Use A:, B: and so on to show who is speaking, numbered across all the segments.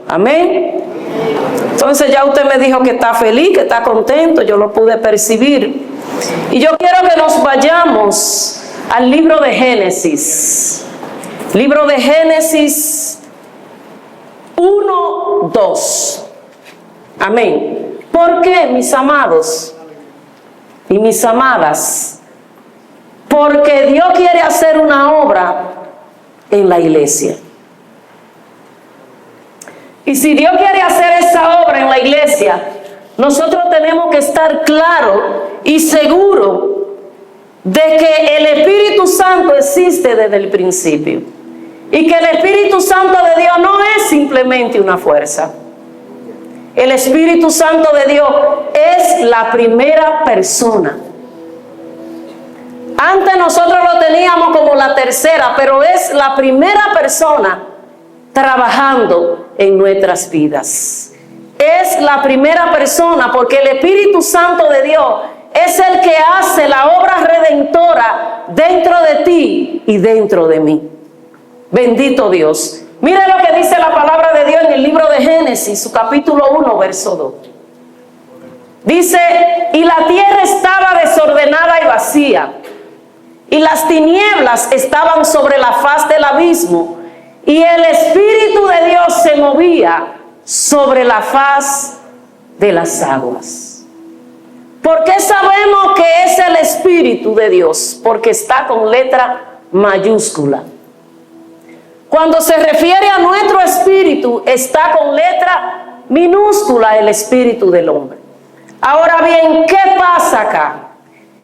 A: Amén. Entonces ya usted me dijo que está feliz, que está contento, yo lo pude percibir. Y yo quiero que nos vayamos al libro de Génesis. Libro de Génesis 1, 2. Amén. ¿Por qué, mis amados y mis amadas? Porque Dios quiere hacer una obra en la iglesia. Y si Dios quiere hacer esa obra en la iglesia, nosotros tenemos que estar claros y seguros de que el Espíritu Santo existe desde el principio. Y que el Espíritu Santo de Dios no es simplemente una fuerza. El Espíritu Santo de Dios es la primera persona. Antes nosotros lo teníamos como la tercera, pero es la primera persona trabajando en nuestras vidas. Es la primera persona porque el Espíritu Santo de Dios es el que hace la obra redentora dentro de ti y dentro de mí. Bendito Dios. Mire lo que dice la palabra de Dios en el libro de Génesis, su capítulo 1, verso 2. Dice, y la tierra estaba desordenada y vacía, y las tinieblas estaban sobre la faz del abismo, y el Espíritu de Dios se movía sobre la faz de las aguas. ¿Por qué sabemos que es el Espíritu de Dios? Porque está con letra mayúscula. Cuando se refiere a nuestro espíritu, está con letra minúscula el espíritu del hombre. Ahora bien, ¿qué pasa acá?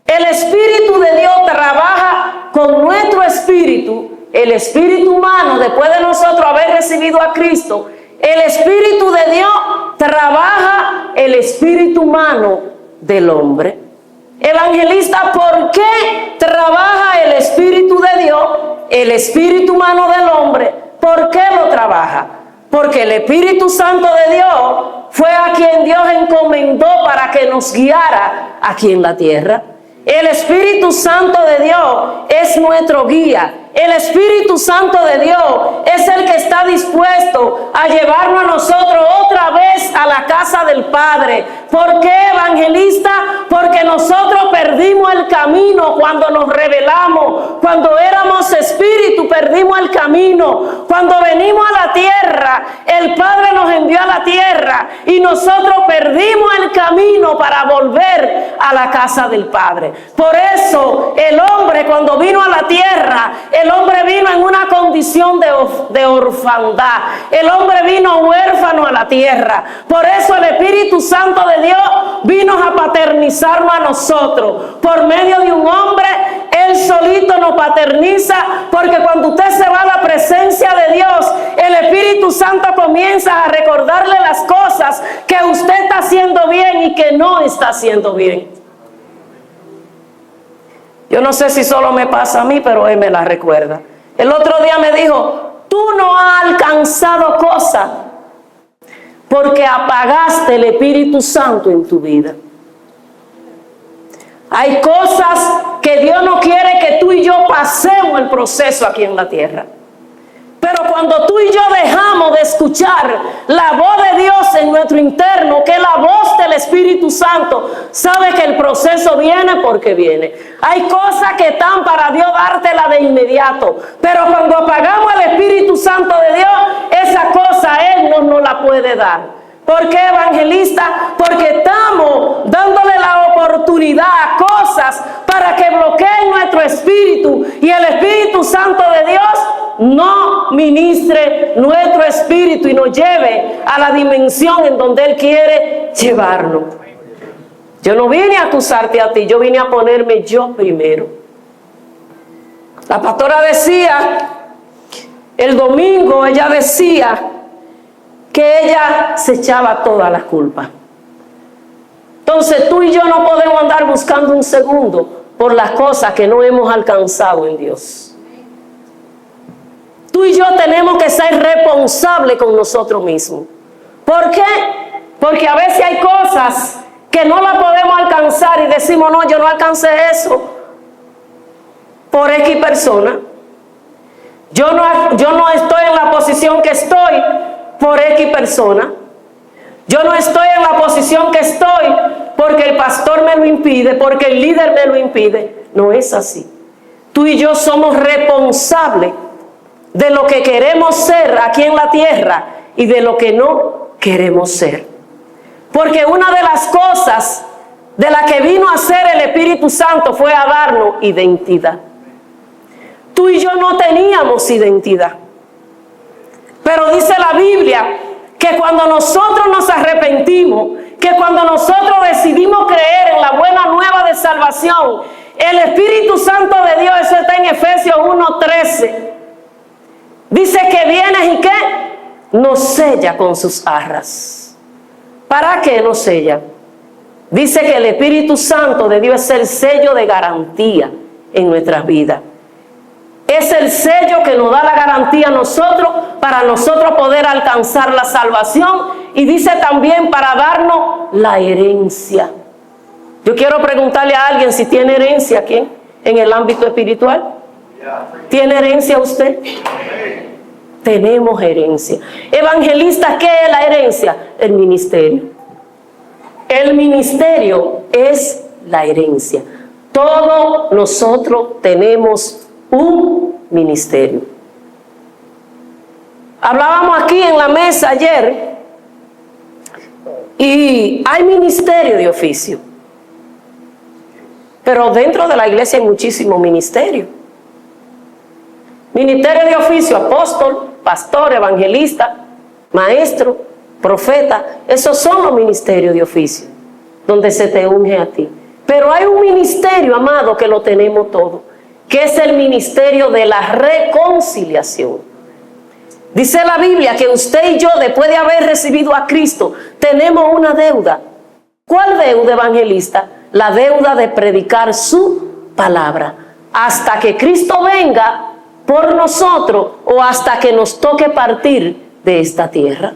A: El Espíritu de Dios trabaja con nuestro espíritu. El espíritu humano, después de nosotros haber recibido a Cristo, el Espíritu de Dios trabaja el espíritu humano del hombre. Evangelista, ¿por qué trabaja el Espíritu de Dios, el espíritu humano del hombre? ¿Por qué lo trabaja? Porque el Espíritu Santo de Dios fue a quien Dios encomendó para que nos guiara aquí en la tierra. El Espíritu Santo de Dios es nuestro guía. El Espíritu Santo de Dios es el que está dispuesto a llevarnos a nosotros otra vez a la casa del Padre. ¿Por qué, evangelista? Porque nosotros perdimos el camino cuando nos rebelamos. Cuando éramos espíritu, perdimos el camino. Cuando venimos a la tierra, el Padre nos envió a la tierra y nosotros perdimos el camino para volver a la casa del Padre. Por eso, el hombre cuando vino a la tierra, el hombre vino en una condición de orfandad. El hombre vino huérfano a la tierra. Por eso el Espíritu Santo de Dios vino a paternizarnos a nosotros. Por medio de un hombre, Él solito nos paterniza, porque cuando usted se va a la presencia de Dios, el Espíritu Santo comienza a recordarle las cosas que usted está haciendo bien y que no está haciendo bien. Yo no sé si solo me pasa a mí, pero Él me la recuerda. El otro día me dijo, tú no has alcanzado cosas porque apagaste el Espíritu Santo en tu vida. Hay cosas que Dios no quiere que tú y yo pasemos el proceso aquí en la tierra. Pero cuando tú y yo dejamos de escuchar la voz de Dios en nuestro interno, que es la voz del Espíritu Santo, sabe que el proceso viene porque viene. Hay cosas que están para Dios dártela de inmediato, pero cuando apagamos el Espíritu Santo de Dios, esa cosa Él no nos la puede dar. ¿Por qué, evangelista? Porque estamos dándole la oportunidad a cosas para que bloqueen nuestro espíritu y el Espíritu Santo de Dios no ministre nuestro espíritu y nos lleve a la dimensión en donde Él quiere llevarnos. Yo no vine a acusarte a ti, yo vine a ponerme yo primero. La pastora decía, el domingo ella decía que ella se echaba toda la culpa. Entonces tú y yo no podemos andar buscando un segundo por las cosas que no hemos alcanzado en Dios. Tú y yo tenemos que ser responsables con nosotros mismos. ¿Por qué? Porque a veces hay cosas que no las podemos alcanzar y decimos, no, yo no alcancé eso por X persona. Yo no estoy en la posición que estoy por X persona. Yo no estoy en la posición que estoy porque el pastor me lo impide, porque el líder me lo impide. No es así. Tú y yo somos responsables de lo que queremos ser aquí en la tierra y de lo que no queremos ser. Porque una de las cosas de la que vino a hacer el Espíritu Santo fue a darnos identidad. Tú y yo no teníamos identidad. Pero dice la Biblia que cuando nosotros nos arrepentimos, que cuando nosotros decidimos creer en la buena nueva de salvación, el Espíritu Santo de Dios, eso está en Efesios 1:13, dice que viene y que nos sella con sus arras. ¿Para qué nos sella? Dice que el Espíritu Santo de Dios es el sello de garantía en nuestras vidas. Es el sello que nos da la garantía a nosotros, para nosotros poder alcanzar la salvación, y dice también para darnos la herencia. Yo quiero preguntarle a alguien si tiene herencia aquí en el ámbito espiritual. ¿Tiene herencia usted? Tenemos herencia. Evangelista, ¿qué es la herencia? El ministerio. El ministerio es la herencia. Todos nosotros tenemos un ministerio. Hablábamos aquí en la mesa ayer y hay ministerio de oficio, pero dentro de la iglesia hay muchísimo ministerio. Ministerio de oficio: apóstol, pastor, evangelista, maestro, profeta. Esos son los ministerios de oficio donde se te unge a ti. Pero hay un ministerio, amado, que lo tenemos todo, que es el ministerio de la reconciliación. Dice la Biblia que usted y yo, después de haber recibido a Cristo, tenemos una deuda. ¿Cuál deuda, evangelista? La deuda de predicar su palabra hasta que Cristo venga por nosotros, o hasta que nos toque partir de esta tierra.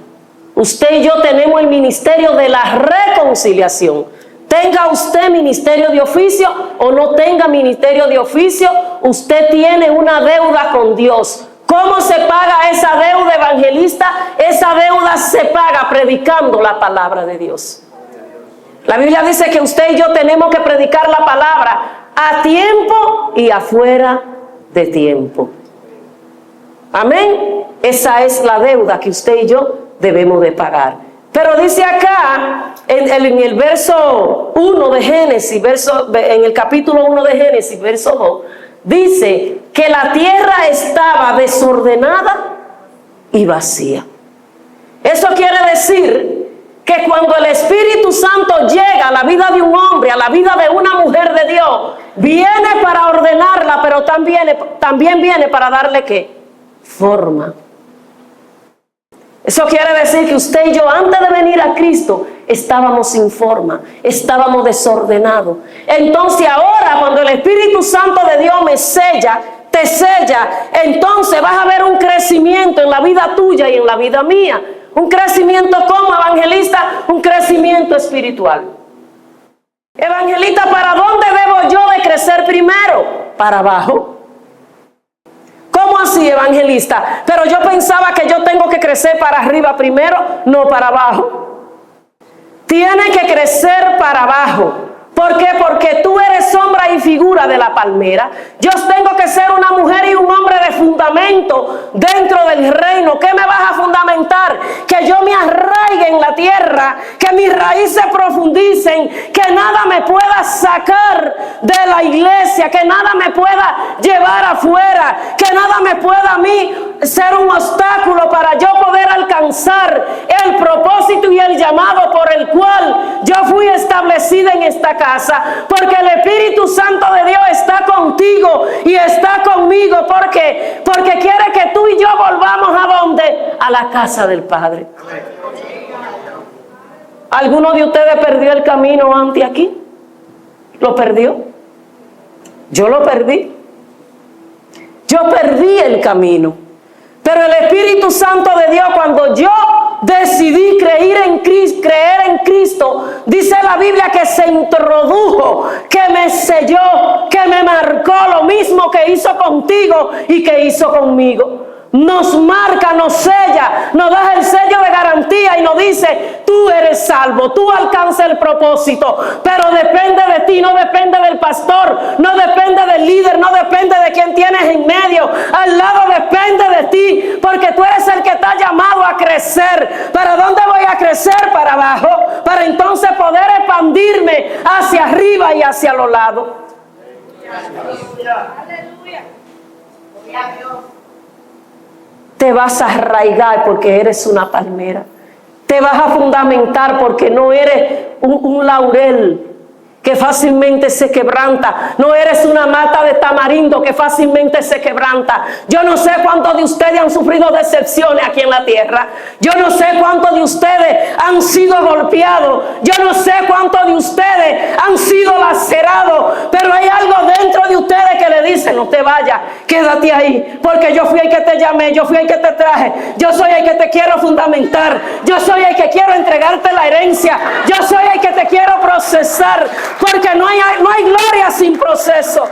A: Usted y yo tenemos el ministerio de la reconciliación. Tenga usted ministerio de oficio o no tenga ministerio de oficio, usted tiene una deuda con Dios. ¿Cómo se paga esa deuda, evangelista? Esa deuda se paga predicando la palabra de Dios. La Biblia dice que usted y yo tenemos que predicar la palabra a tiempo y afuera de tiempo. Amén. Esa es la deuda que usted y yo debemos de pagar. Pero dice acá, en el verso 1 de Génesis, en el capítulo 1 de Génesis, verso 2, dice que la tierra estaba desordenada y vacía. Eso quiere decir que cuando el Espíritu Santo llega a la vida de un hombre, a la vida de una mujer de Dios, viene para ordenarla, pero también viene para darle ¿qué? Forma. Eso quiere decir que usted y yo, antes de venir a Cristo, estábamos sin forma, estábamos desordenados. Entonces ahora, cuando el Espíritu Santo de Dios me sella, te sella, entonces vas a ver un crecimiento en la vida tuya y en la vida mía. Un crecimiento como evangelista, un crecimiento espiritual. Evangelista, ¿para dónde debo yo de crecer primero? Para abajo. ¿Cómo así, evangelista? Pero yo pensaba que yo tengo que crecer para arriba primero, no para abajo. Tiene que crecer para abajo. ¿Por qué? Porque tú eres sombra y figura de la palmera. Yo tengo que ser una mujer y un hombre de fundamento dentro del reino. ¿Qué me vas a fundamentar? Que yo me arraigue en la tierra, que mis raíces profundicen, que nada me pueda sacar de la iglesia, que nada me pueda llevar afuera, que nada me pueda a mí ser un obstáculo para yo poder alcanzar el propósito y el llamado por el cual yo fui establecida en esta casa. Porque el Espíritu Santo de Dios está contigo y está conmigo. Porque quiere que tú y yo volvamos ¿a dónde? A la casa del Padre. ¿Alguno de ustedes perdió el camino antes aquí? ¿Lo perdió? Yo lo perdí. Yo perdí el camino. Pero el Espíritu Santo de Dios, cuando yo decidí creer en Cristo, dice la Biblia que se introdujo, que me selló, que me marcó, lo mismo que hizo contigo y que hizo conmigo. nos marca, nos sella, nos da el sello de garantía y nos dice: tú eres salvo, tú alcanzas el propósito, pero depende de ti, no depende del pastor, no depende del líder, no depende de quien tienes en medio, al lado depende de ti, porque tú eres el que está llamado a crecer. ¿Para dónde voy a crecer? Para abajo, para entonces poder expandirme hacia arriba y hacia los lados. Aleluya. Te vas a arraigar porque eres una palmera. Te vas a fundamentar porque no eres un laurel que fácilmente se quebranta. No eres una mata de tamarindo que fácilmente se quebranta. Yo no sé cuántos de ustedes han sufrido decepciones aquí en la tierra. Yo no sé cuántos de ustedes han sido golpeados. Yo no sé cuántos de ustedes han sido lacerados. Pero hay algo dentro de ustedes que le dice: no te vayas, quédate ahí. Porque yo fui el que te llamé, yo fui el que te traje. Yo soy el que te quiero fundamentar. Yo soy el que quiero entregarte la herencia. Yo soy el que te quiero procesar. Porque no hay gloria sin proceso.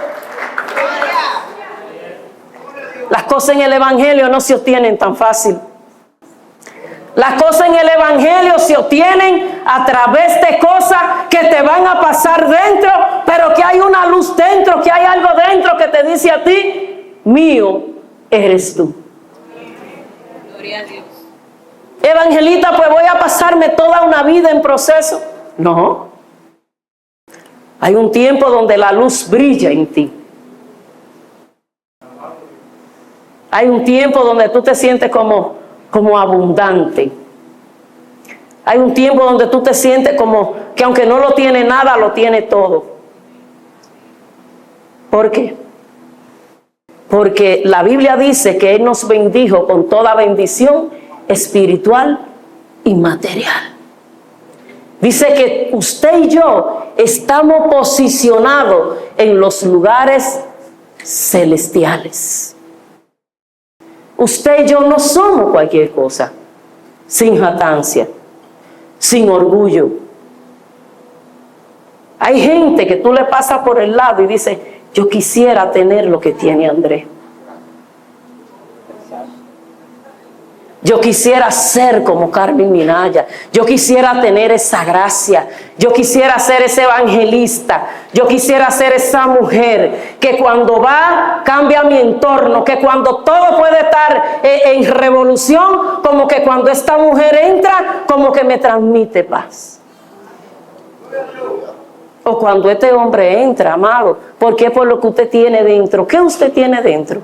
A: Las cosas en el evangelio no se obtienen tan fácil. Las cosas en el evangelio se obtienen a través de cosas que te van a pasar dentro, pero que hay una luz dentro, que hay algo dentro que te dice a ti: mío eres tú. Gloria a Dios. Evangelista, pues voy a pasarme toda una vida en proceso. No. Hay un tiempo donde la luz brilla en ti. Hay un tiempo donde tú te sientes como abundante. Hay un tiempo donde tú te sientes como que aunque no lo tiene nada, lo tiene todo. ¿Por qué? Porque la Biblia dice que Él nos bendijo con toda bendición espiritual y material. Dice que usted y yo estamos posicionados en los lugares celestiales. Usted y yo no somos cualquier cosa, sin jactancia, sin orgullo. Hay gente que tú le pasas por el lado y dice: yo quisiera tener lo que tiene Andrés. Yo quisiera ser como Carmen Minaya. Yo quisiera tener esa gracia. Yo quisiera ser ese evangelista. Yo quisiera ser esa mujer que cuando va cambia mi entorno. Que cuando todo puede estar en revolución, como que cuando esta mujer entra, como que me transmite paz. O cuando este hombre entra, amado, porque es por lo que usted tiene dentro. ¿Qué usted tiene dentro?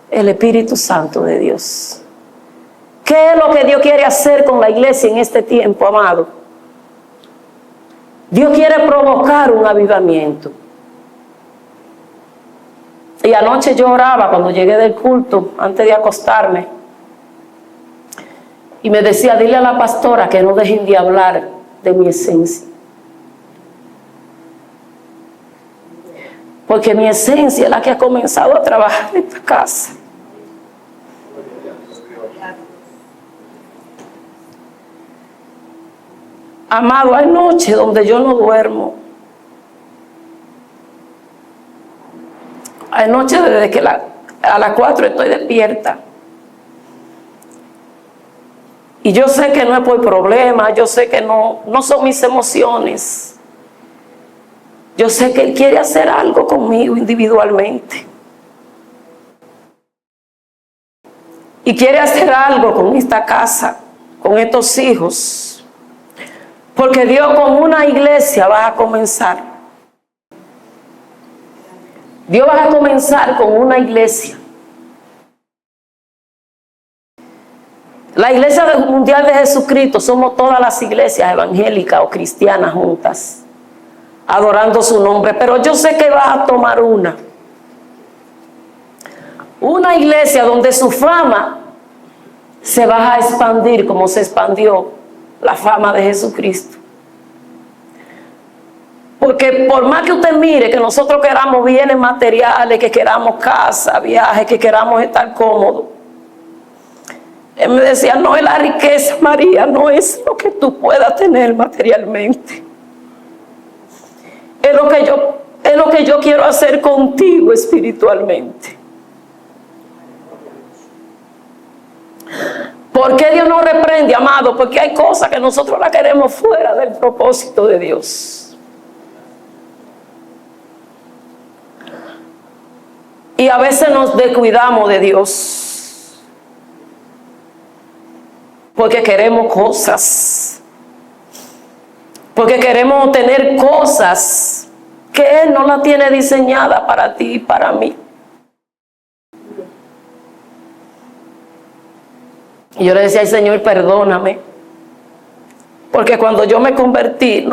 A: El Espíritu Santo de Dios. ¿Qué es lo que Dios quiere hacer con la iglesia en este tiempo, amado? Dios quiere provocar un avivamiento. Y anoche yo oraba cuando llegué del culto, antes de acostarme. Y me decía: dile a la pastora que no dejen de hablar de mi esencia. Porque mi esencia es la que ha comenzado a trabajar en esta casa. Amado, hay noches donde yo no duermo. Hay noches desde que a las 4 estoy despierta. Y yo sé que no es por problemas, yo sé que no son mis emociones. Yo sé que Él quiere hacer algo conmigo individualmente. Y quiere hacer algo con esta casa, con estos hijos. Porque Dios con una iglesia va a comenzar. Dios va a comenzar con una iglesia. La iglesia mundial de Jesucristo somos todas las iglesias evangélicas o cristianas juntas, adorando su nombre. Pero yo sé que vas a tomar una iglesia donde su fama se va a expandir como se expandió la fama de Jesucristo. Porque por más que usted mire que nosotros queramos bienes materiales, que queramos casa, viajes, que queramos estar cómodos, Él me decía: no es la riqueza, María, no es lo que tú puedas tener materialmente. Es lo que yo quiero hacer contigo espiritualmente. ¿Por qué Dios nos reprende, amado? Porque hay cosas que nosotros las queremos fuera del propósito de Dios. Y a veces nos descuidamos de Dios. Porque queremos cosas. Porque queremos tener cosas que Él no las tiene diseñadas para ti y para mí. Y yo le decía al Señor, perdóname. Porque cuando yo me convertí,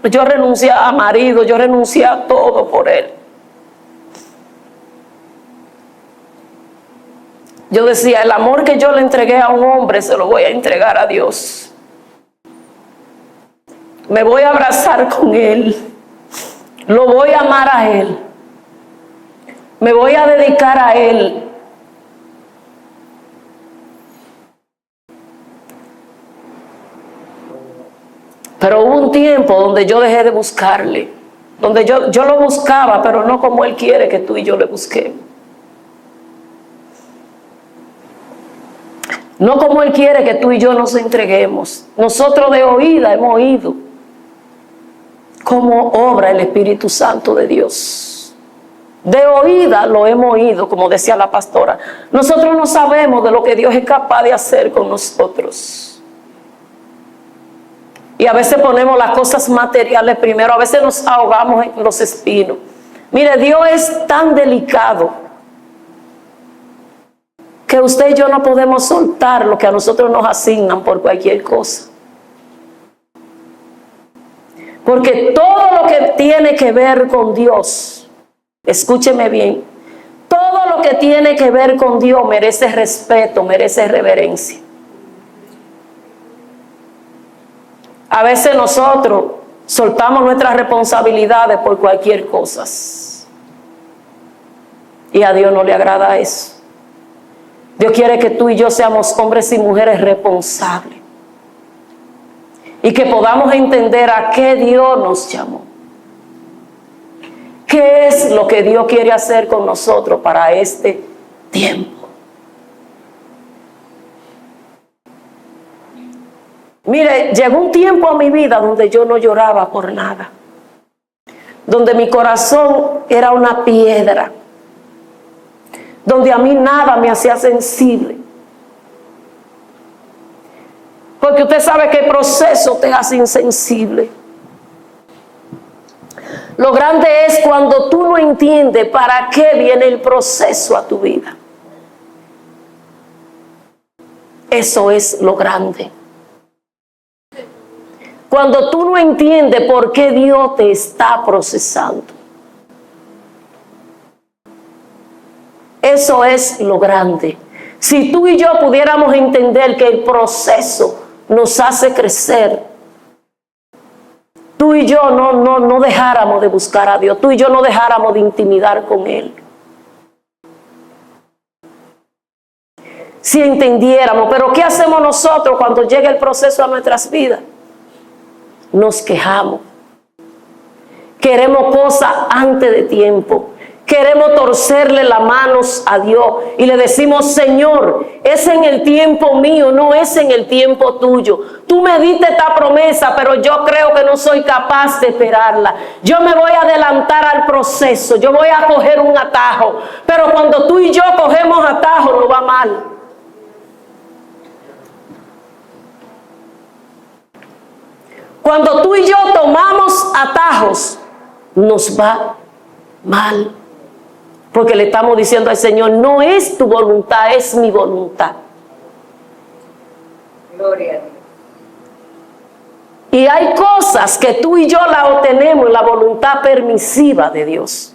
A: yo renuncié a marido, yo renuncié a todo por Él. Yo decía, el amor que yo le entregué a un hombre, se lo voy a entregar a Dios. Me voy a abrazar con Él. Lo voy a amar a Él. Me voy a dedicar a Él. Pero hubo un tiempo donde yo dejé de buscarle. Donde yo lo buscaba, pero no como Él quiere que tú y yo le busquemos. No como Él quiere que tú y yo nos entreguemos. Nosotros de oída hemos oído cómo obra el Espíritu Santo de Dios. De oída lo hemos oído, como decía la pastora. Nosotros no sabemos de lo que Dios es capaz de hacer con nosotros. Y a veces ponemos las cosas materiales primero. A veces nos ahogamos en los espinos. Mire, Dios es tan delicado que usted y yo no podemos soltar lo que a nosotros nos asignan por cualquier cosa. Porque todo lo que tiene que ver con Dios, escúcheme bien, todo lo que tiene que ver con Dios merece respeto, merece reverencia. A veces nosotros soltamos nuestras responsabilidades por cualquier cosa. Y a Dios no le agrada eso. Dios quiere que tú y yo seamos hombres y mujeres responsables. Y que podamos entender a qué Dios nos llamó. ¿Qué es lo que Dios quiere hacer con nosotros para este tiempo? Mire, llegó un tiempo a mi vida donde yo no lloraba por nada. Donde mi corazón era una piedra. Donde a mí nada me hacía sensible. Porque usted sabe que el proceso te hace insensible. Lo grande es cuando tú no entiendes para qué viene el proceso a tu vida. Eso es lo grande. Cuando tú no entiendes por qué Dios te está procesando. Eso es lo grande. Si tú y yo pudiéramos entender que el proceso nos hace crecer, tú y yo no dejáramos de buscar a Dios, tú y yo no dejáramos de intimidar con Él. Si entendiéramos, pero ¿qué hacemos nosotros cuando llega el proceso a nuestras vidas? Nos quejamos. Queremos cosas antes de tiempo. Queremos torcerle las manos a Dios y le decimos, Señor, es en el tiempo mío, no es en el tiempo tuyo. Tú me diste esta promesa, pero yo creo que no soy capaz de esperarla. Yo me voy a adelantar al proceso, yo voy a coger un atajo. Pero cuando tú y yo cogemos atajo, nos va mal. Cuando tú y yo tomamos atajos, nos va mal. Porque le estamos diciendo al Señor, no es tu voluntad, es mi voluntad. Gloria a Dios. Y hay cosas que tú y yo las obtenemos en la voluntad permisiva de Dios.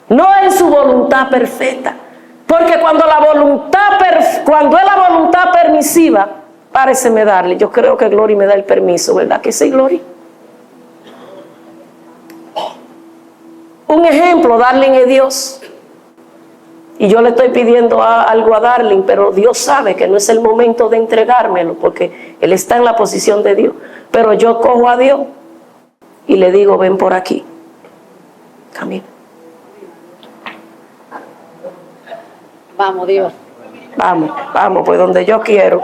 A: No en su voluntad perfecta. Porque cuando es la voluntad permisiva, páreseme darle. Yo creo que Glory me da el permiso, ¿verdad que sí, Glory? Un ejemplo, Darling es Dios. Y yo le estoy pidiendo algo a Darling, pero Dios sabe que no es el momento de entregármelo, porque Él está en la posición de Dios. Pero yo cojo a Dios y le digo, ven por aquí. Camina.
B: Vamos, Dios.
A: Vamos, vamos, pues donde yo quiero.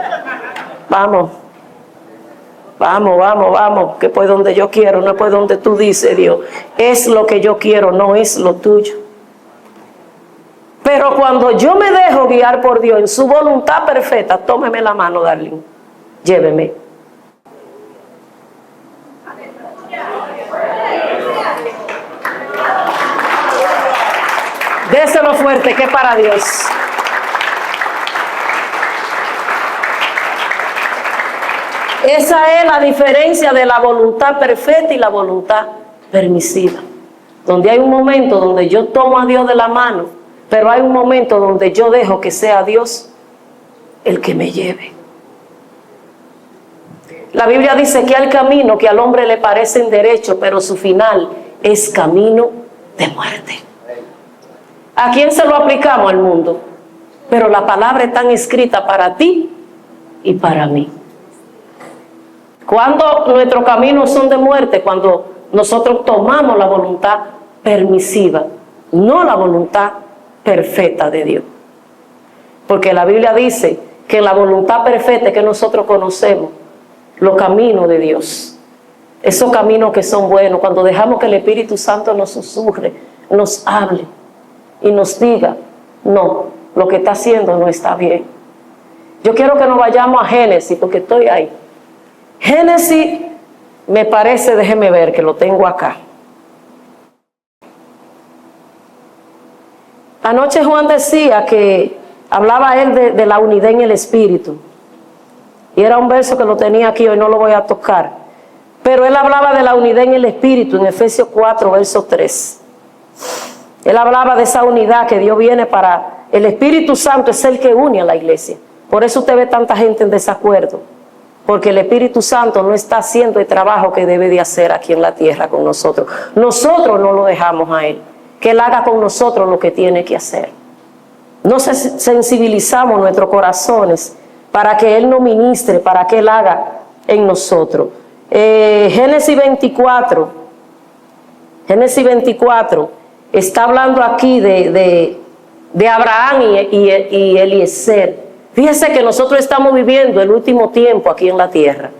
A: Vamos. Vamos, vamos, vamos, que pues donde yo quiero, no pues donde tú dices, Dios. Es lo que yo quiero, no es lo tuyo. Pero cuando yo me dejo guiar por Dios en su voluntad perfecta, tómeme la mano, Darlene. Lléveme. Déselo fuerte, que para Dios. Esa es la diferencia de la voluntad perfecta y la voluntad permisiva. Donde hay un momento donde yo tomo a Dios de la mano, pero hay un momento donde yo dejo que sea Dios el que me lleve. La Biblia dice que hay camino que al hombre le parecen derecho, pero su final es camino de muerte. ¿A quién se lo aplicamos? Al mundo. Pero la palabra está escrita para ti y para mí. Cuando nuestros caminos son de muerte, cuando nosotros tomamos la voluntad permisiva, no la voluntad perfecta de Dios. Porque la Biblia dice que la voluntad perfecta que nosotros conocemos, los caminos de Dios, esos caminos que son buenos, cuando dejamos que el Espíritu Santo nos susurre, nos hable y nos diga, no, lo que está haciendo no está bien. Yo quiero que nos vayamos a Génesis, porque estoy ahí. Génesis, me parece, déjeme ver que lo tengo acá. Anoche Juan decía que hablaba él de la unidad en el Espíritu. Y era un verso que lo tenía aquí, hoy no lo voy a tocar. Pero él hablaba de la unidad en el Espíritu en Efesios 4, verso 3. Él hablaba de esa unidad que Dios viene para... El Espíritu Santo es el que une a la iglesia. Por eso usted ve tanta gente en desacuerdo. Porque el Espíritu Santo no está haciendo el trabajo que debe de hacer aquí en la tierra con nosotros. Nosotros no lo dejamos a Él. Que Él haga con nosotros lo que tiene que hacer. No sensibilizamos nuestros corazones para que Él nos ministre, para que Él haga en nosotros. Génesis 24 está hablando aquí de Abraham y Eliezer. Fíjese que nosotros estamos viviendo el último tiempo aquí en la tierra.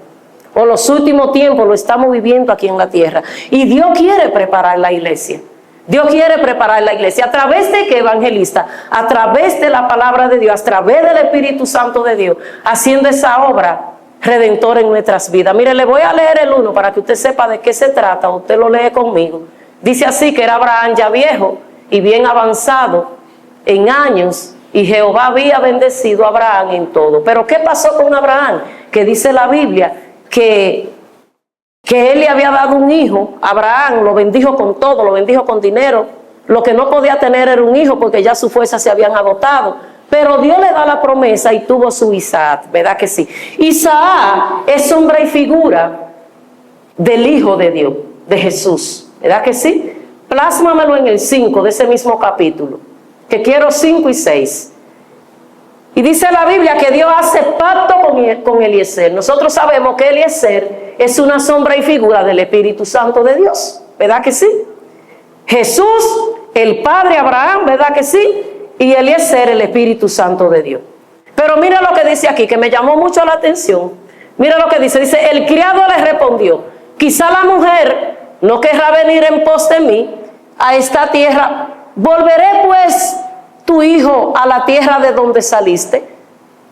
A: O los últimos tiempos lo estamos viviendo aquí en la tierra. Y Dios quiere preparar la iglesia. Dios quiere preparar la iglesia. ¿A través de qué, evangelista? A través de la palabra de Dios, a través del Espíritu Santo de Dios, haciendo esa obra redentora en nuestras vidas. Mire, le voy a leer el 1 para que usted sepa de qué se trata. Usted lo lee conmigo. Dice así que era Abraham ya viejo y bien avanzado en años, y Jehová había bendecido a Abraham en todo. Pero ¿qué pasó con Abraham? Que dice la Biblia que él le había dado un hijo. Abraham lo bendijo con todo, lo bendijo con dinero. Lo que no podía tener era un hijo porque ya sus fuerzas se habían agotado. Pero Dios le da la promesa y tuvo su Isaac, ¿verdad que sí? Isaac es sombra y figura del Hijo de Dios, de Jesús, ¿verdad que sí? Plásmamelo en el 5 de ese mismo capítulo, que quiero 5 y 6. Y dice la Biblia que Dios hace pacto con Eliezer. Nosotros sabemos que Eliezer es una sombra y figura del Espíritu Santo de Dios, ¿verdad que sí? Jesús, el Padre Abraham, ¿verdad que sí? Y Eliezer, el Espíritu Santo de Dios. Pero mira lo que dice aquí, que me llamó mucho la atención. Mira lo que dice, el criado le respondió, quizá la mujer no querrá venir en pos de mí a esta tierra. ¿Volveré pues tu hijo a la tierra de donde saliste?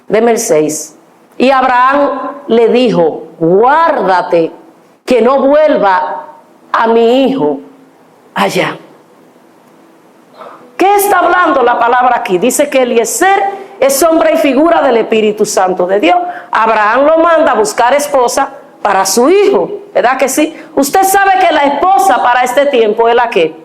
A: Deme el 6. Y Abraham le dijo, guárdate que no vuelva a mi hijo allá. ¿Qué está hablando la palabra aquí? Dice que Eliezer es sombra y figura del Espíritu Santo de Dios. Abraham lo manda a buscar esposa para su hijo, ¿verdad que sí? Usted sabe que la esposa para este tiempo es la ¿qué?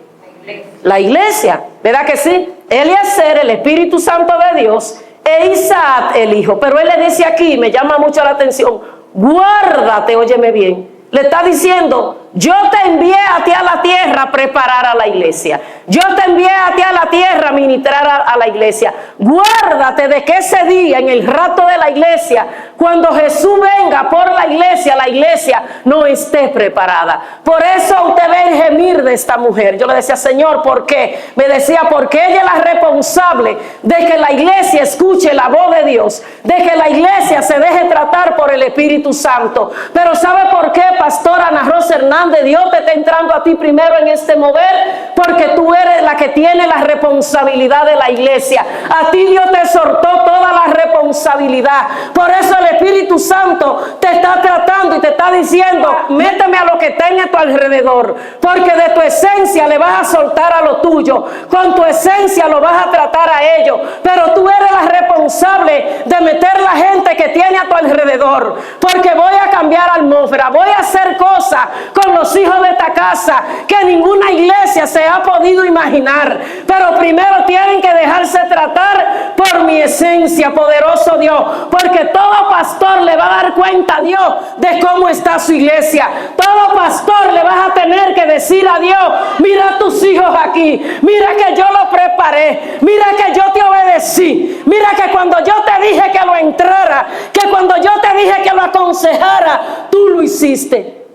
A: La iglesia, ¿verdad que sí? Eliezer, el Espíritu Santo de Dios, e Isaac, el hijo. Pero él le dice aquí, me llama mucho la atención, guárdate, óyeme bien. Le está diciendo, yo te envié a ti a la tierra a preparar a la iglesia. Yo te envié a ti a la tierra a ministrar a la iglesia. Guárdate de que ese día, en el rato de la iglesia, cuando Jesús venga por la iglesia no esté preparada. Por eso usted ve el gemir de esta mujer. Yo le decía, Señor, ¿por qué? Me decía, porque ella es la responsable de que la iglesia escuche la voz de Dios, de que la iglesia se deje tratar por el Espíritu Santo. Pero ¿sabe por qué, pastora Ana Rosa Hernández? Dios te está entrando a ti primero en este mover, porque tú eres la que tiene la responsabilidad de la iglesia. A ti Dios te exhortó toda la responsabilidad. Por eso el Espíritu Santo te está tratando y te está diciendo, méteme a lo que tenga a tu alrededor, porque de tu esencia le vas a soltar a lo tuyo, con tu esencia lo vas a tratar a ellos, pero tú eres la responsable de meter la gente que tiene a tu alrededor, porque voy a cambiar atmósfera, voy a hacer cosas con los hijos de esta casa que ninguna iglesia se ha podido imaginar, pero primero tienen que dejarse tratar por mi esencia, poderoso Dios, porque todo pastor le va a dar cuenta a Dios de cómo está su iglesia. Todo pastor le vas a tener que decir a Dios, mira a tus hijos aquí, mira que yo lo preparé, mira que yo te obedecí, mira que cuando yo te dije que lo entrara, que cuando yo te dije que lo aconsejara, tú lo hiciste.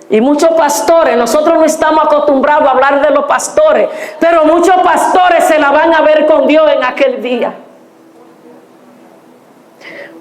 A: Y muchos pastores, nosotros no estamos acostumbrados a hablar de los pastores, pero muchos pastores se la van a ver con Dios en aquel día.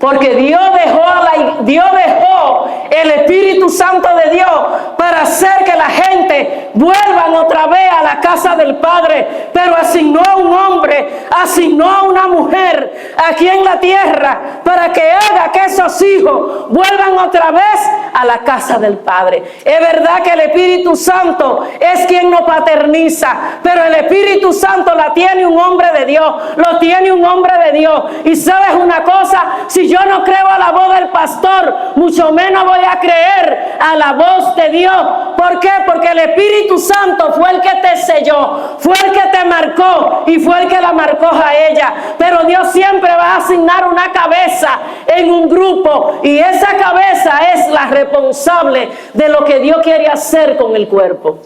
A: Porque Dios dejó el Espíritu Santo de Dios para hacer que la gente vuelvan otra vez a la casa del Padre. Pero asignó a un hombre, asignó a una mujer aquí en la tierra para que haga que esos hijos vuelvan otra vez a la casa del Padre. Es verdad que el Espíritu Santo es quien nos paterniza, pero el Espíritu Santo la tiene un hombre de Dios, lo tiene un hombre de Dios. Y sabes una cosa, si yo no creo a la voz del pastor, mucho menos voy a creer a la voz de Dios. ¿Por qué? Porque el Espíritu Santo fue el que te selló, fue el que te marcó y fue el que la marcó a ella. Pero Dios siempre va a asignar una cabeza en un grupo, y esa cabeza es la responsable de lo que Dios quiere hacer con el cuerpo.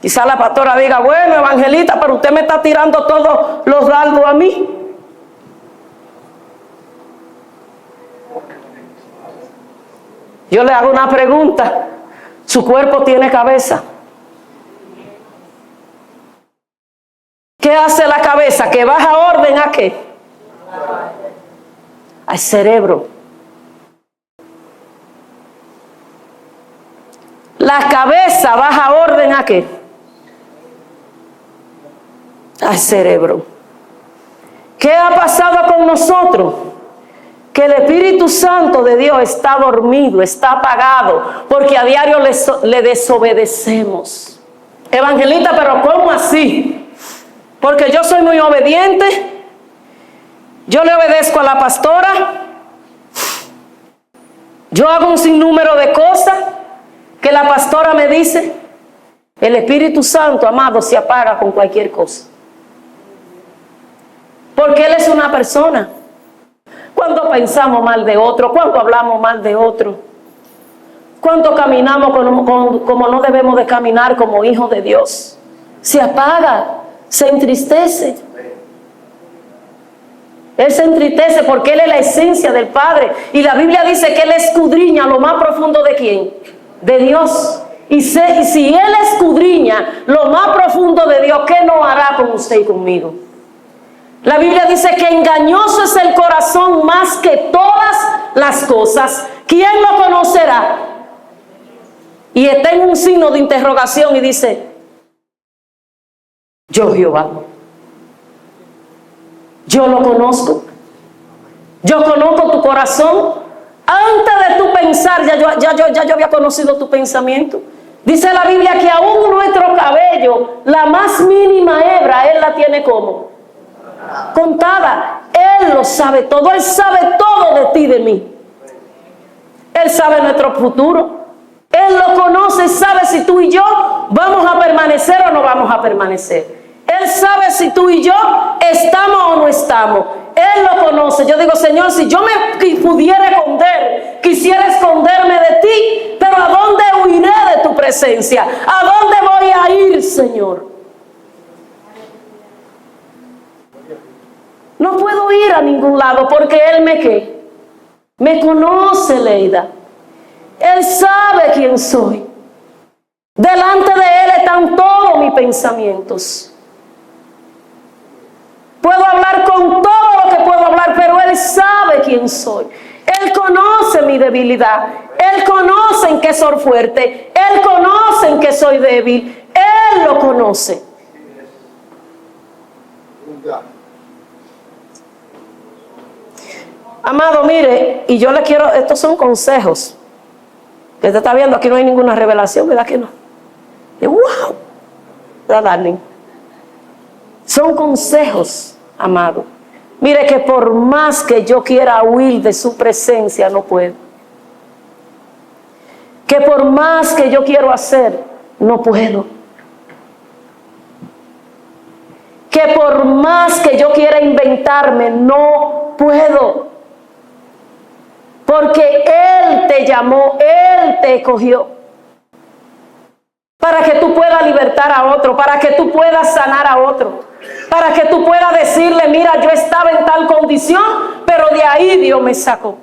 A: Quizá la pastora diga, bueno, evangelista, pero usted me está tirando todos los dardos a mí. Yo le hago una pregunta. ¿Su cuerpo tiene cabeza? ¿Qué hace la cabeza? ¿Que baja orden a qué? Al cerebro. La cabeza baja orden a qué? Al cerebro. ¿Qué ha pasado con nosotros? Que el Espíritu Santo de Dios está dormido, está apagado, porque a diario le desobedecemos. Evangelista, pero ¿cómo así? Porque yo soy muy obediente, yo le obedezco a la pastora, yo hago un sinnúmero de cosas que la pastora me dice. El Espíritu Santo, amado, se apaga con cualquier cosa, porque Él es una persona. ¿Cuánto pensamos mal de otro? ¿Cuánto hablamos mal de otro? ¿Cuánto caminamos como no debemos de caminar como hijos de Dios? Se apaga, se entristece. Él se entristece porque Él es la esencia del Padre. Y la Biblia dice que Él escudriña lo más profundo de ¿quién? De Dios. Y si Él escudriña lo más profundo de Dios, ¿qué no hará con usted y conmigo? La Biblia dice que engañoso es el corazón más que todas las cosas. ¿Quién lo conocerá? Y está en un signo de interrogación y dice, yo Jehová. Yo lo conozco. Yo conozco tu corazón. Antes de tu pensar, ya yo había conocido tu pensamiento. Dice la Biblia que aún nuestro cabello, la más mínima hebra, Él la tiene como contada. Él lo sabe todo. Él sabe todo de ti y de mí. Él sabe nuestro futuro. Él lo conoce, sabe si tú y yo vamos a permanecer o no vamos a permanecer. Él sabe si tú y yo estamos o no estamos. Él lo conoce. Yo digo, Señor, si yo me pudiera esconder, quisiera esconderme de ti, pero ¿a dónde huiré de tu presencia? ¿A dónde voy a ir, Señor? No puedo ir a ningún lado porque Él me conoce, Leida. Él sabe quién soy. Delante de Él están todos mis pensamientos. Puedo hablar con todo lo que puedo hablar, pero Él sabe quién soy. Él conoce mi debilidad. Él conoce en qué soy fuerte. Él conoce en qué soy débil. Él lo conoce. Amado, mire, y yo le quiero, estos son consejos. Que usted está viendo, aquí no hay ninguna revelación, ¿verdad que no? Y wow, ¿verdad, darling? Son consejos, amado. Mire que por más que yo quiera huir de su presencia, no puedo. Que por más que yo quiero hacer, no puedo. Que por más que yo quiera inventarme, no puedo. Porque Él te llamó, Él te escogió. Para que tú puedas libertar a otro, para que tú puedas sanar a otro. Para que tú puedas decirle, mira, yo estaba en tal condición, pero de ahí Dios me sacó.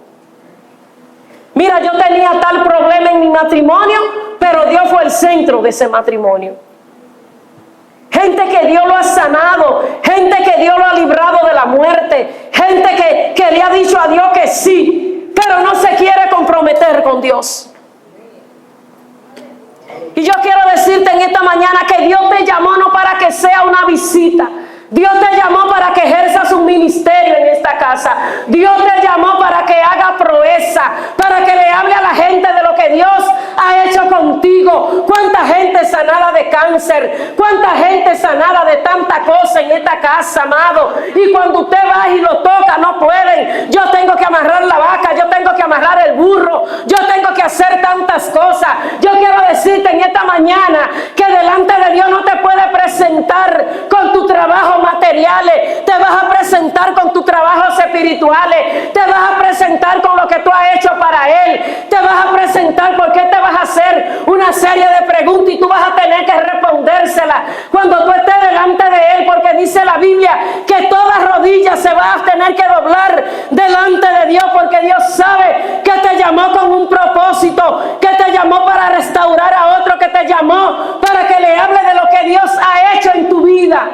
A: Mira, yo tenía tal problema en mi matrimonio, pero Dios fue el centro de ese matrimonio. Gente que Dios lo ha sanado, gente que Dios lo ha librado de la muerte, gente que le ha dicho a Dios que sí, pero no se quiere comprometer con Dios. Y yo quiero decirte en esta mañana que Dios te llamó no para que sea una visita. Dios te llamó para que ejerzas un ministerio en esta casa. Dios te llamó para que haga proeza, para que le hable a la gente de lo que Dios ha hecho contigo. Cuánta gente sanada de cáncer, cuánta gente sanada de tanta cosa en esta casa, amado. Y cuando usted va y lo toca, no pueden. Yo tengo que amarrar la vaca, yo tengo que amarrar el burro, yo tengo que hacer tantas cosas. Yo quiero decirte en esta mañana que delante de Dios no te puede presentar con tu trabajo materiales, te vas a presentar con tus trabajos espirituales, te vas a presentar con lo que tú has hecho para Él, te vas a presentar porque te vas a hacer una serie de preguntas y tú vas a tener que respondérselas cuando tú estés delante de Él, porque dice la Biblia que toda rodilla se va a tener que doblar delante de Dios, porque Dios sabe que te llamó con un propósito, que te llamó para restaurar a otro, que te llamó para que le hable de lo que Dios ha hecho en tu vida.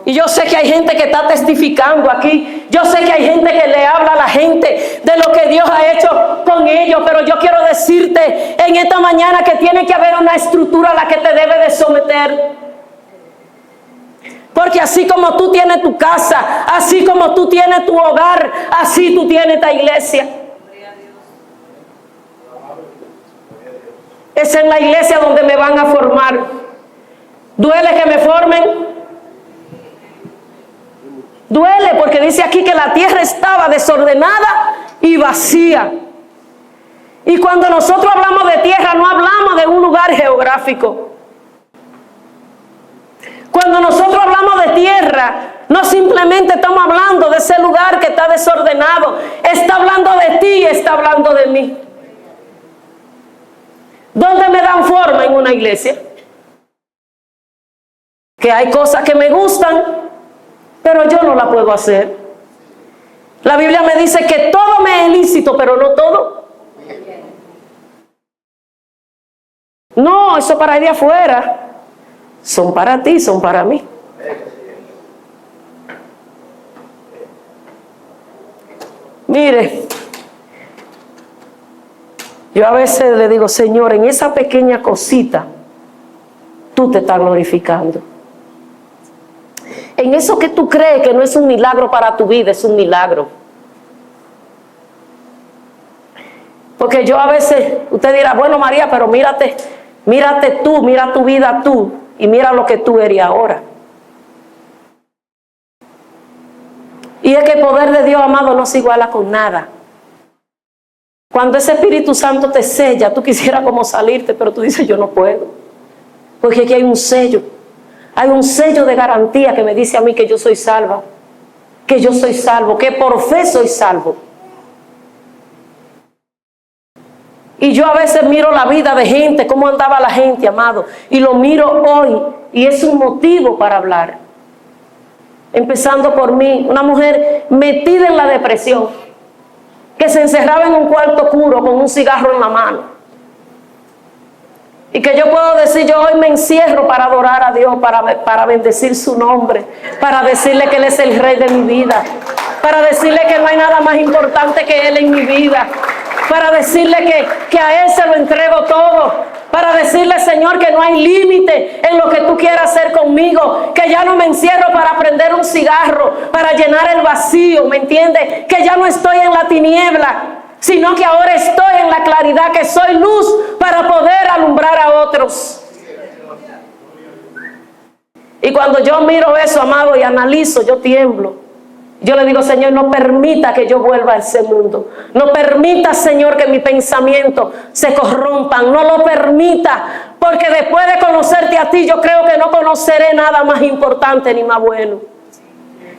A: Y yo sé que hay gente que está testificando aquí. Yo sé que hay gente que le habla a la gente de lo que Dios ha hecho con ellos. Pero yo quiero decirte en esta mañana que tiene que haber una estructura a la que te debe de someter. Porque así como tú tienes tu casa, así como tú tienes tu hogar, así tú tienes esta iglesia. Es en la iglesia donde me van a formar. ¿Duele que me formen? Duele porque dice aquí que la tierra estaba desordenada y vacía. Y cuando nosotros hablamos de tierra, no hablamos de un lugar geográfico. Cuando nosotros hablamos de tierra, no simplemente estamos hablando de ese lugar que está desordenado. Está hablando de ti y está hablando de mí. ¿Dónde me dan forma en una iglesia? Que hay cosas que me gustan, pero yo no la puedo hacer. La Biblia me dice que todo me es lícito, pero no todo. No, eso para ir de afuera. Son para ti, son para mí. Mire, yo a veces le digo, Señor, en esa pequeña cosita, tú te estás glorificando. En eso que tú crees que no es un milagro para tu vida, es un milagro. Porque yo a veces, usted dirá, bueno María, pero mírate tú, mira tu vida tú, y mira lo que tú eres ahora. Y es que el poder de Dios, amado, no se iguala con nada. Cuando ese Espíritu Santo te sella, tú quisieras como salirte, pero tú dices, yo no puedo. Porque aquí hay un sello. Hay un sello de garantía que me dice a mí que yo soy salva. Que yo soy salvo, que por fe soy salvo. Y yo a veces miro la vida de gente, cómo andaba la gente, amado, y lo miro hoy, y es un motivo para hablar. Empezando por mí, una mujer metida en la depresión, que se encerraba en un cuarto oscuro con un cigarro en la mano. Y que yo puedo decir, yo hoy me encierro para adorar a Dios, para bendecir su nombre, para decirle que Él es el Rey de mi vida, para decirle que no hay nada más importante que Él en mi vida, para decirle que a Él se lo entrego todo, para decirle, Señor, que no hay límite en lo que tú quieras hacer conmigo, que ya no me encierro para prender un cigarro, para llenar el vacío, ¿me entiendes? Que ya no estoy en la tiniebla, sino que ahora estoy en la claridad, que soy luz para poder alumbrar a otros. Y cuando yo miro eso, amado, y analizo, yo tiemblo. Yo le digo, Señor, no permita que yo vuelva a ese mundo. No permita, Señor, que mis pensamientos se corrompan. No lo permita, porque después de conocerte a ti, yo creo que no conoceré nada más importante ni más bueno.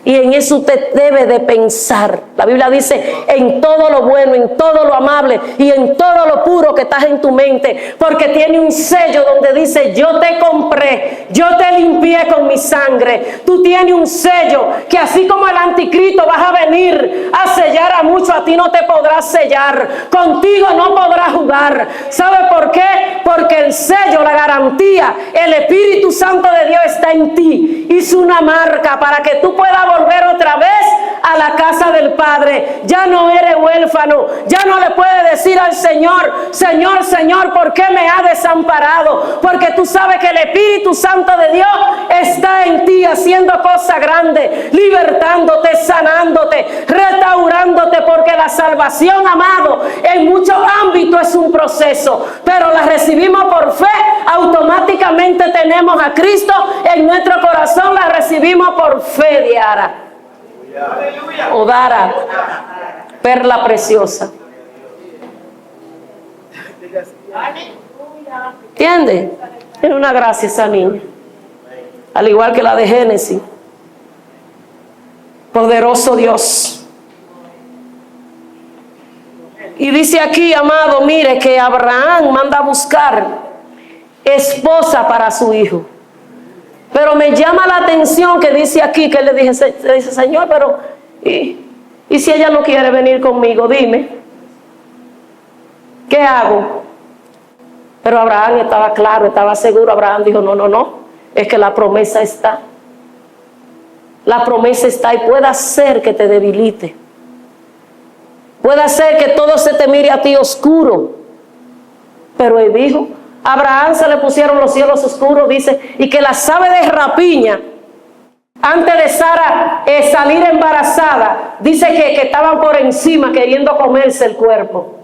A: Y en eso usted debe de pensar. La Biblia dice, en todo lo bueno, en todo lo amable y en todo lo puro que estás en tu mente. Porque tiene un sello donde dice, yo te compré, yo te limpié con mi sangre. Tú tienes un sello que así como el anticristo vas a venir a sellar a muchos, a ti no te podrás sellar. Contigo no podrás jugar. ¿Sabe por qué? Porque el sello, la garantía, el Espíritu Santo de Dios está en ti. Hizo una marca para que tú puedas volver otra vez a la casa del Padre. Ya no eres huérfano, ya no le puedes decir al Señor, Señor, Señor, ¿por qué me ha desamparado? Porque tú sabes que el Espíritu Santo de Dios está en ti haciendo cosas grandes, libertándote, sanándote, restaurándote, porque la salvación, amado, en muchos ámbitos es un proceso, pero la recibimos por fe. Automáticamente tenemos a Cristo en nuestro corazón, la recibimos por fe, Diara. O Dara, perla preciosa. ¿Entiende? Tiene una gracia esa niña, al igual que la de Génesis. Poderoso Dios. Y dice aquí, amado, mire que Abraham manda a buscar esposa para su hijo. Pero me llama la atención que dice aquí, que le dice, Señor, pero ¿y si ella no quiere venir conmigo? Dime, ¿qué hago? Pero Abraham estaba claro, estaba seguro. Abraham dijo, no, es que la promesa está. La promesa está y puede hacer que te debilite. Puede hacer que todo se te mire a ti oscuro. Pero él dijo, a Abraham se le pusieron los cielos oscuros, dice, y que las aves de rapiña, antes de Sara salir embarazada, dice que estaban por encima queriendo comerse el cuerpo.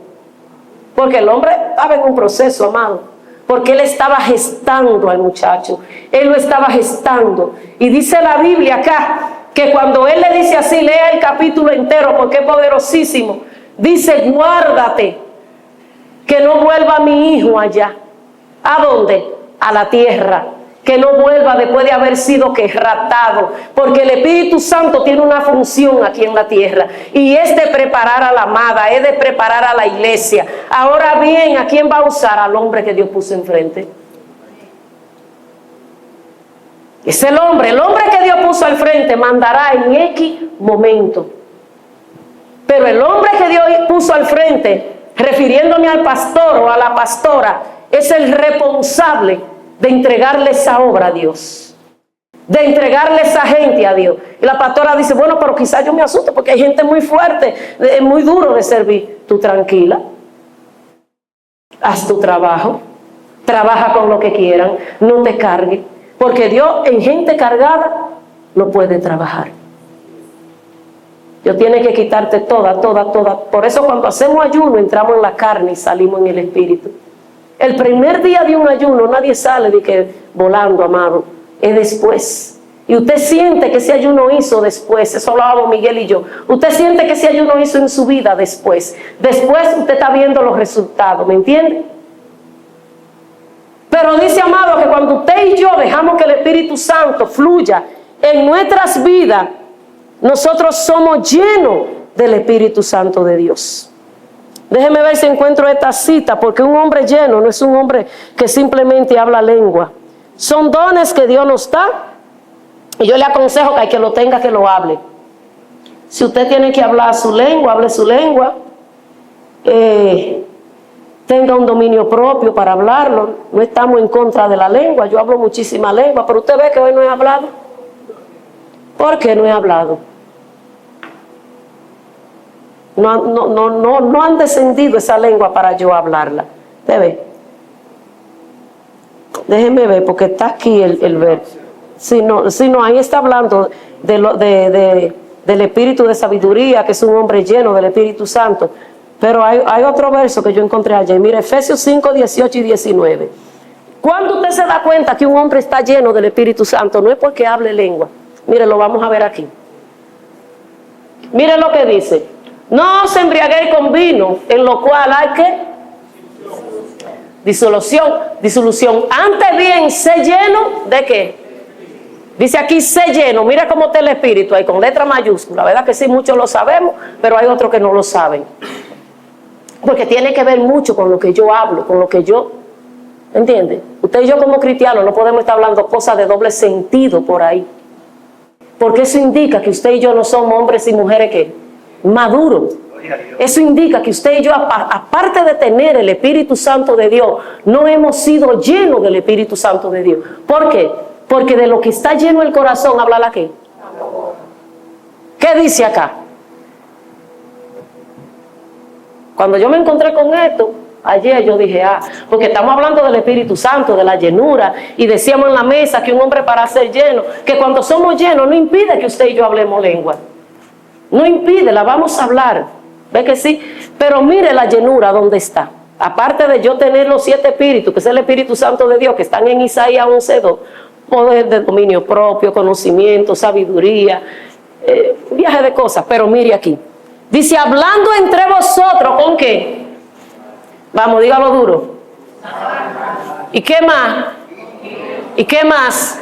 A: Porque el hombre estaba en un proceso, amado. Porque él estaba gestando al muchacho. Él lo estaba gestando. Y dice la Biblia acá, que cuando él le dice así, lea el capítulo entero porque es poderosísimo. Dice, guárdate, que no vuelva mi hijo allá. ¿A dónde? A la tierra. Que no vuelva después de haber sido raptado, porque el Espíritu Santo tiene una función aquí en la tierra, y es de preparar a la amada, es de preparar a la iglesia. Ahora bien, ¿a quién va a usar? Al hombre que Dios puso enfrente. Es el hombre que Dios puso al frente mandará en X momento. Pero el hombre que Dios puso al frente, refiriéndome al pastor o a la pastora, es el responsable de entregarle esa obra a Dios, de entregarle esa gente a Dios. Y la pastora dice, bueno, pero quizás yo me asusto porque hay gente muy fuerte, muy duro de servir. Tú tranquila, haz tu trabajo, trabaja con lo que quieran, no te cargues, porque Dios en gente cargada no puede trabajar. Dios tiene que quitarte toda. Por eso cuando hacemos ayuno entramos en la carne y salimos en el espíritu. El primer día de un ayuno nadie sale de que volando, amado, es después. Y usted siente que ese ayuno hizo después, eso lo hablamos Miguel y yo. Usted siente que ese ayuno hizo en su vida después. Después usted está viendo los resultados, ¿me entiende? Pero dice, amado, que cuando usted y yo dejamos que el Espíritu Santo fluya en nuestras vidas, nosotros somos llenos del Espíritu Santo de Dios. Déjeme ver si encuentro esta cita, porque un hombre lleno no es un hombre que simplemente habla lengua. Son dones que Dios nos da, y yo le aconsejo que al que lo tenga, que lo hable. Si usted tiene que hablar su lengua, hable su lengua. Tenga un dominio propio para hablarlo. No estamos en contra de la lengua. Yo hablo muchísima lengua, pero usted ve que hoy no he hablado. ¿Por qué no he hablado? No han descendido esa lengua para yo hablarla. ¿Usted ve? Déjeme ver, porque está aquí el verbo. Si no, ahí está hablando del espíritu de sabiduría, que es un hombre lleno del Espíritu Santo. Pero hay otro verso que yo encontré allá. Mira, Efesios 5, 18 y 19. Cuando usted se da cuenta que un hombre está lleno del Espíritu Santo, no es porque hable lengua. Mire, lo vamos a ver aquí. Mire lo que dice. No os embriaguéis con vino, en lo cual hay que disolución. Antes bien, sé lleno de qué. Dice aquí, sé lleno. Mira cómo está el Espíritu ahí, con letra mayúscula. ¿Verdad que sí? Muchos lo sabemos, pero hay otros que no lo saben. Porque tiene que ver mucho con lo que yo hablo, con lo que yo... ¿Entiende? Usted y yo como cristianos no podemos estar hablando cosas de doble sentido por ahí. Porque eso indica que usted y yo no somos hombres y mujeres que maduros. Eso indica que usted y yo, aparte de tener el Espíritu Santo de Dios, no hemos sido llenos del Espíritu Santo de Dios. ¿Por qué? Porque de lo que está lleno el corazón, habla la qué. ¿Qué dice acá? Cuando yo me encontré con esto, ayer yo dije, porque estamos hablando del Espíritu Santo, de la llenura, y decíamos en la mesa que un hombre para ser lleno, que cuando somos llenos no impide que usted y yo hablemos lengua. No impide, la vamos a hablar. ¿Ve que sí? Pero mire la llenura, ¿dónde está? Aparte de yo tener los 7 espíritus, que es el Espíritu Santo de Dios, que están en Isaías 11:2, poder de dominio propio, conocimiento, sabiduría, viaje de cosas. Pero mire aquí. Dice, hablando entre vosotros, ¿con qué? Vamos, dígalo duro. ¿Y qué más? ¿Y qué más?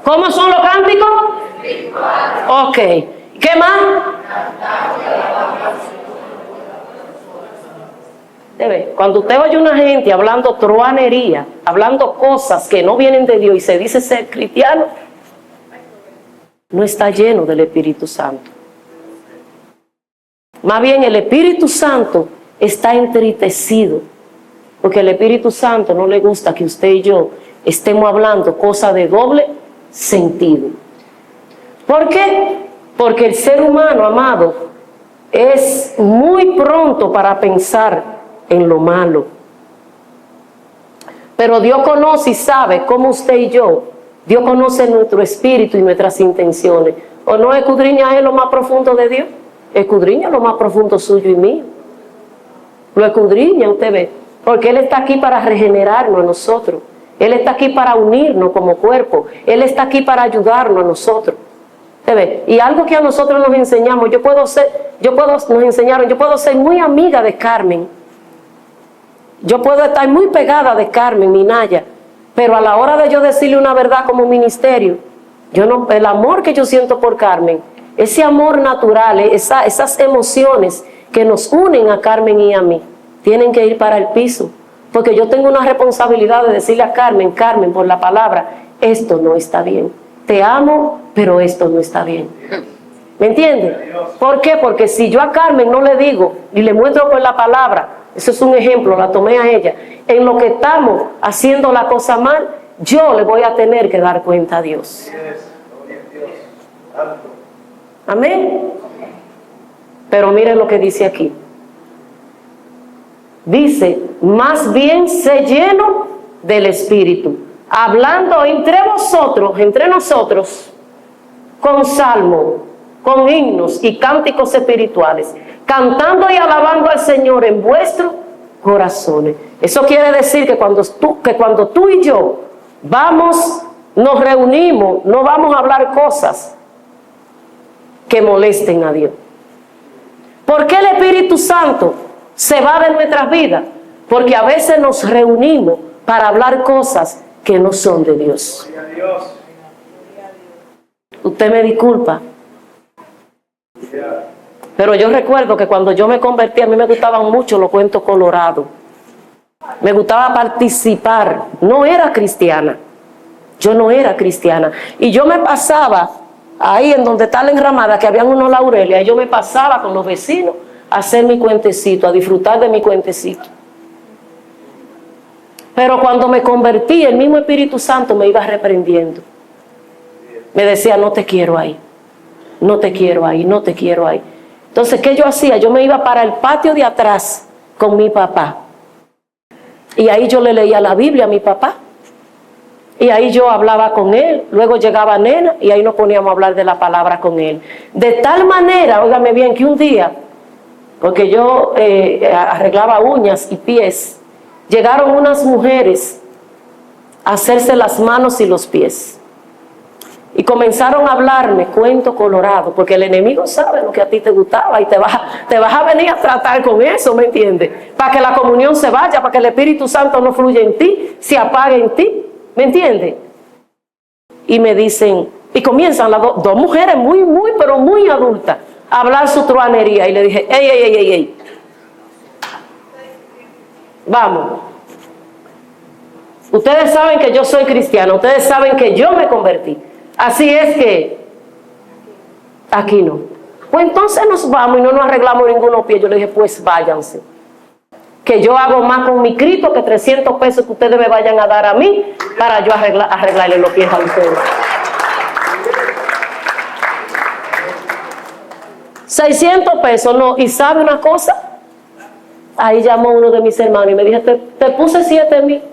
A: ¿Cómo son los cánticos? Ok. ¿Qué más? Cuando usted oye una gente hablando truanería, hablando cosas que no vienen de Dios y se dice ser cristiano, no está lleno del Espíritu Santo. Más bien el Espíritu Santo está entristecido, porque el Espíritu Santo no le gusta que usted y yo estemos hablando cosas de doble sentido. ¿Por qué? Porque el ser humano, amado, es muy pronto para pensar en lo malo. Pero Dios conoce y sabe cómo usted y yo, Dios conoce nuestro espíritu y nuestras intenciones. ¿O no escudriña Él lo más profundo de Dios? Escudriña lo más profundo suyo y mío. Lo escudriña, usted ve. Porque Él está aquí para regenerarnos a nosotros. Él está aquí para unirnos como cuerpo. Él está aquí para ayudarnos a nosotros. ¿Usted ve? Y algo que a nosotros nos enseñamos, nos enseñaron, yo puedo ser muy amiga de Carmen. Yo puedo estar muy pegada de Carmen, Minaya. Pero a la hora de yo decirle una verdad como ministerio, el amor que yo siento por Carmen, ese amor natural, esas emociones que nos unen a Carmen y a mí, tienen que ir para el piso. Porque yo tengo una responsabilidad de decirle a Carmen, por la palabra, esto no está bien. Te amo, pero esto no está bien. ¿Me entiende? ¿Por qué? Porque si yo a Carmen no le digo y le muestro por la palabra, eso es un ejemplo, la tomé a ella, en lo que estamos haciendo la cosa mal, yo le voy a tener que dar cuenta a Dios. Amén. Pero miren lo que dice aquí. Dice, más bien sé lleno del Espíritu, hablando entre nosotros, con salmo, con himnos y cánticos espirituales, cantando y alabando al Señor en vuestros corazones. Eso quiere decir que cuando tú y yo nos reunimos, no vamos a hablar cosas que molesten a Dios. ¿Por qué el Espíritu Santo se va de nuestras vidas? Porque a veces nos reunimos para hablar cosas que no son de Dios. Usted me disculpa, Pero yo recuerdo que cuando yo me convertí, a mí me gustaban mucho los cuentos colorados. Me gustaba participar. No era cristiana. Yo no era cristiana. Y yo me pasaba ahí en donde está la enramada, que habían unos laureles, y yo me pasaba con los vecinos a hacer mi cuentecito, a disfrutar de mi cuentecito. Pero cuando me convertí, el mismo Espíritu Santo me iba reprendiendo. Me decía, no te quiero ahí, no te quiero ahí, no te quiero ahí. Entonces, ¿qué yo hacía? Yo me iba para el patio de atrás con mi papá. Y ahí yo le leía la Biblia a mi papá. Y ahí yo hablaba con él. Luego llegaba Nena y ahí nos poníamos a hablar de la palabra con él. De tal manera, óigame bien, que un día, porque yo arreglaba uñas y pies, llegaron unas mujeres a hacerse las manos y los pies. Y comenzaron a hablarme cuento colorado, porque el enemigo sabe lo que a ti te gustaba y te vas a venir a tratar con eso, ¿me entiendes? Para que la comunión se vaya, para que el Espíritu Santo no fluya en ti, se apague en ti, ¿me entiendes? Y me dicen, y comienzan las dos mujeres pero muy adultas a hablar su truanería. Y le dije, ey, vamos. Ustedes saben que yo soy cristiana, ustedes saben que yo me convertí. Así es que aquí no. Pues entonces nos vamos y no nos arreglamos ninguno pie. Yo le dije, pues váyanse. Que yo hago más con mi Cristo que 300 pesos que ustedes me vayan a dar a mí para yo arreglarle los pies a ustedes. 600 pesos, no. ¿Y sabe una cosa? Ahí llamó uno de mis hermanos y me dijo, te puse 7,000.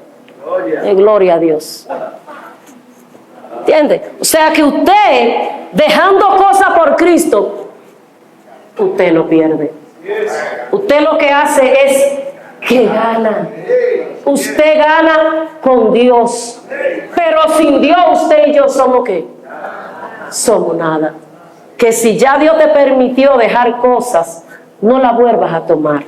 A: Gloria a Dios. ¿Entiende? O sea que usted, dejando cosas por Cristo, usted no pierde. Usted lo que hace es que gana. Usted gana con Dios. Pero sin Dios usted y yo somos ¿qué? Somos nada. Que si ya Dios te permitió dejar cosas, no las vuelvas a tomar.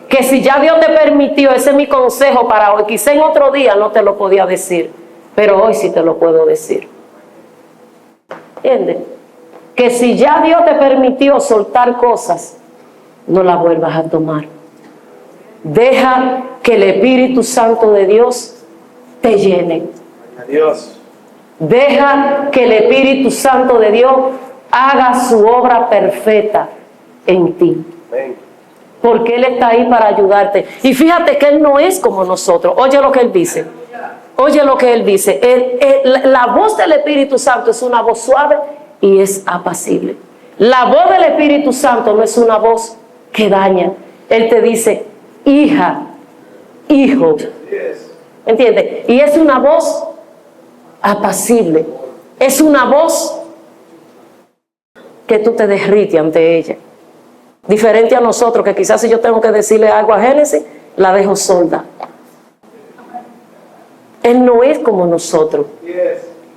A: Que si ya Dios te permitió, ese es mi consejo para hoy. Quizá en otro día no te lo podía decir, pero hoy sí te lo puedo decir. ¿Entiendes? Que si ya Dios te permitió soltar cosas, no las vuelvas a tomar. Deja que el Espíritu Santo de Dios te llene. Adiós. Deja que el Espíritu Santo de Dios haga su obra perfecta en ti. Amén. Porque Él está ahí para ayudarte. Y fíjate que Él no es como nosotros. Oye lo que Él dice. Oye lo que Él dice. La voz del Espíritu Santo es una voz suave y es apacible. La voz del Espíritu Santo no es una voz que daña. Él te dice, hija, hijo. ¿Entiendes? Y es una voz apacible. Es una voz que tú te derrites ante ella. Diferente a nosotros, que quizás si yo tengo que decirle algo a Génesis, la dejo sorda. Él no es como nosotros.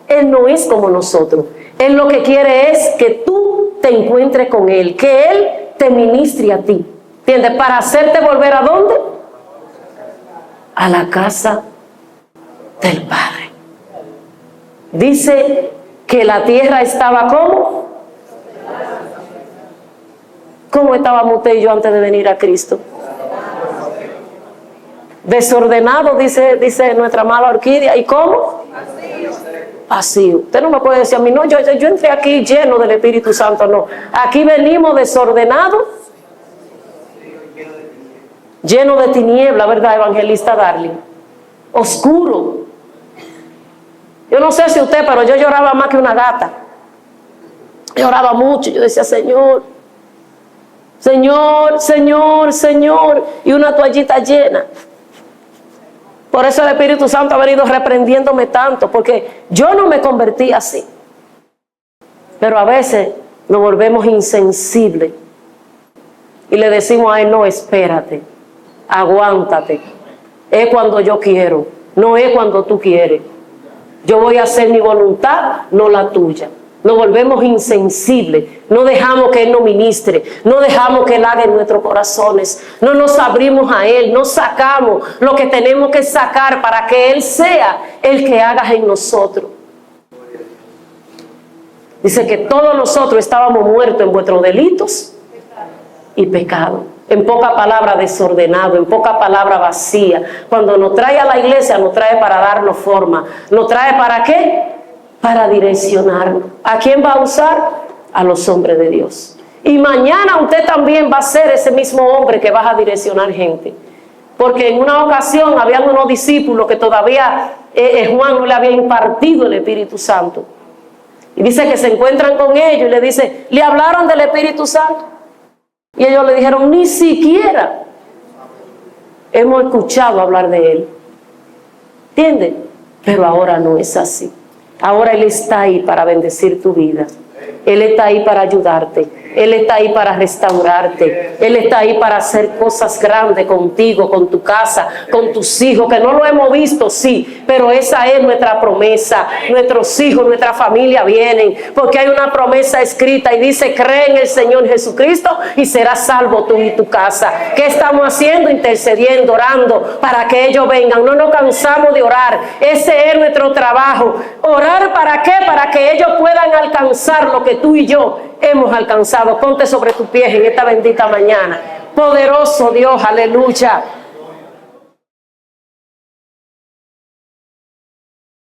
A: Él no es como nosotros. Él lo que quiere es que tú te encuentres con Él, que Él te ministre a ti. ¿Entiendes? Para hacerte volver ¿a dónde? A la casa del Padre. Dice que la tierra estaba ¿cómo? ¿Cómo estábamos usted y yo antes de venir a Cristo? Desordenado, dice nuestra amada Orquídea. ¿Y cómo? Vacío. Usted no me puede decir a mí, no, yo entré aquí lleno del Espíritu Santo, no. Aquí venimos desordenados, lleno de tiniebla, ¿verdad, evangelista Darling? Oscuro. Yo no sé si usted, pero yo lloraba más que una gata. Lloraba mucho. Yo decía, Señor, Señor, Señor, Señor, y una toallita llena. Por eso el Espíritu Santo ha venido reprendiéndome tanto, porque yo no me convertí así. Pero a veces nos volvemos insensibles y le decimos a Él, no, espérate, aguántate. Es cuando yo quiero, no es cuando tú quieres. Yo voy a hacer mi voluntad, no la tuya. Nos volvemos insensibles, no dejamos que Él nos ministre, no dejamos que Él haga en nuestros corazones, no nos abrimos a Él, no sacamos lo que tenemos que sacar para que Él sea el que haga en nosotros. Dice que todos nosotros estábamos muertos en vuestros delitos y pecados. En poca palabra, desordenado, en poca palabra, vacía. Cuando nos trae a la iglesia, nos trae para darnos forma. ¿Nos trae para qué? Para direccionarnos. ¿A quién va a usar? A los hombres de Dios. Y mañana usted también va a ser ese mismo hombre que va a direccionar gente. Porque en una ocasión habían unos discípulos que todavía Juan no le había impartido el Espíritu Santo. Y dice que se encuentran con ellos y le dice, ¿le hablaron del Espíritu Santo? Y ellos le dijeron, ni siquiera hemos escuchado hablar de él. ¿Entienden? Pero ahora no es así. Ahora Él está ahí para bendecir tu vida. Él está ahí para ayudarte. Él está ahí para restaurarte. Él está ahí para hacer cosas grandes contigo, con tu casa, con tus hijos, que no lo hemos visto, sí, pero esa es nuestra promesa. Nuestros hijos, nuestra familia vienen, porque hay una promesa escrita y dice, cree en el Señor Jesucristo y serás salvo tú y tu casa. ¿Qué estamos haciendo? Intercediendo, orando para que ellos vengan. No nos cansamos de orar. Ese es nuestro trabajo. ¿Orar para qué? Para que ellos puedan alcanzar lo que tú y yo hemos alcanzado. Ponte sobre tus pies en esta bendita mañana. Poderoso Dios, aleluya.